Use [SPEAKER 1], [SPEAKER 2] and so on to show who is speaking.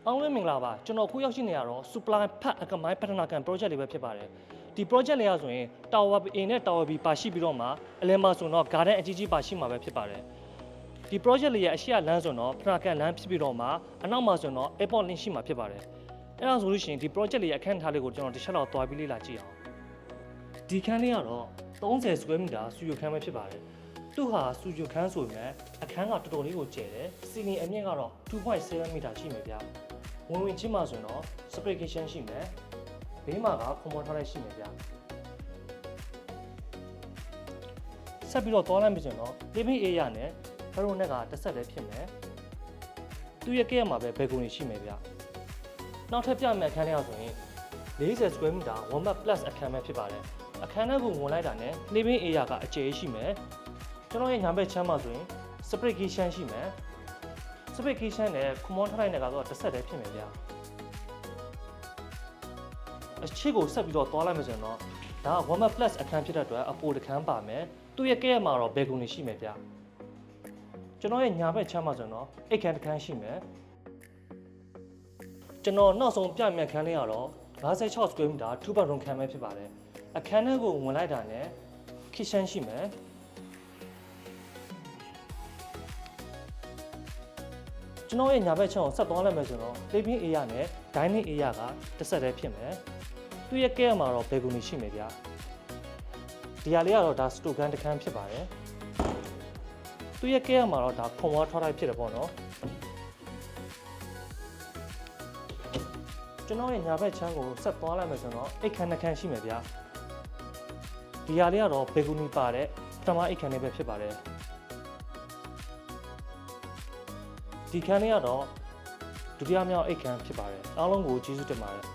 [SPEAKER 1] အောင်ဝင်းမင်္ဂလာပါကျွန်တော်ခုရောက်ရှိနေရတော့ supply ဖတ်အကမိုင်းပထနာကန် project လေးပဲဖြစ်ပါတယ်ဒီ project လေးရဆိုရင် tower A နဲ့ tower B ပါရှိပြီးတော့မှအလယ်မှာဆိုတော့ garden အကြီးကြီးပါရှိမှာပဲဖြစ်ပါတယ်ဒီ project လေးရဲ့အရှိရလမ်းဆိုတော့ပထနာကန်လမ်းဖြစ်ပြီးတော့မှအနောက်မှာဆိုတော့ airport link ရှိမှာဖြစ်ပါတယ်အဲ့ဒါဆိုလို့ရှိရင်ဒီ project လေးရဲ့အခန်းထားလေးကိုကျွန်တော်တစ်ချက်တော့တွားပြီးလေ့လာကြည့်အောင်ဒီခန်းလေးကတော့30 square meter စူယိုခန်းပဲဖြစ်ပါတယ်သူ့ဟာစူယိုခန်းဆိုရင်အခန်းကတော်တော်လေးကိုကျယ်တယ်စီနီအမြင့်ကတော့ 2.7 meter ရှိမယ်ဗျာဝင်ချင်းမှာဆိုရင်တော့ spray kitchen ရှိမယ်ဘေးမှာကခွန်မော်ထားလိုက်ရှိမယ်ဗျာဆက်ပြီးတော့သွားလိုက်ပြီဆိုရင်တော့ living area နဲ့ bedroom နဲ့ကတစ်ဆက်တည်းဖြစ်မယ်သူ့ရဲ့ကဲရမှာပဲ balcony ရှိမယ်ဗျာနောက်ထပ်ပြမယ်အခန်းထဲကဆိုရင်40 square meter 1 bed plus အခန်းပဲဖြစ်ပါတယ်အခန်းထဲကိုဝင်လိုက်တာနဲ့ living area ကအကျယ်ရှိမယ်ကျွန်တော်ရဲ့ညာဘက်ချမ်းမှာဆိုရင် spray kitchen ရှိမယ်spray kitchen နဲ့ခွန်မော်ထားလိုက်တဲ့ကတော့တစ်ဆက်တည်းဖြစ်မယ်ဗျာအချစ်ကိုဆက်ပြီးတော့သွားလိုက်မယ်ဆိုရင်တော့ဒါက 1 plus အခန်းဖြစ်တဲ့အတွက်အပိုတစ်ခန်းပါမယ်သူ့ရဲ့ကဲရမှာတော့ balcony ရှိမယ်ဗျာကျွန်တော်ရဲ့ညာဘက်ချမ်းမှာဆိုရင်တော့အိတ်ခန်းတစ်ခန်းရှိမယ်ကျွန်တော်နောက်ဆုံးပြမြတ်ခန်းလေးကတော့56 square meter 2 bedroom ခန်းပဲဖြစ်ပါတယ်အခန်းထဲကိုဝင်လိုက်တာနဲ့ kitchen ရှိမယ်ကျွန်တော်ရဲ့ညာဘက်ချမ်းကိုဆက်သွားလိုက်မယ်ဆိုတော့ living area နဲ့ dining area ကတစ်ဆက်တည်းဖြစ်မယ်သူ့ရဲ့ကဲရမှာတော့ balcony ရှိမယ်ဗျာဒီဟာလေးကတော့ဒါ store ခန်းတစ်ခန်းဖြစ်ပါတယ်သူ့ရဲ့ကဲရမှာတော့ဒါခွန်ဝါထွားလိုက်ဖြစ်တယ်ပေါ့နော်ကျွန်တော်ရဲ့ညာဘက်ချမ်းကိုဆက်သွားလိုက်မယ်ဆိုတော့အိတ်ခန်းတစ်ခန်းရှိမယ်ဗျာဒီဟာလေးကတော့ balcony ပါတဲ့ပထမအိတ်ခန်းလေးပဲဖြစ်ပါတယ်ဒီခန်းလေးကတော့ဒုတိယမြောက်အိတ်ခန်းဖြစ်ပါတယ်အားလုံးကိုကျေးဇူးတင်ပါတယ်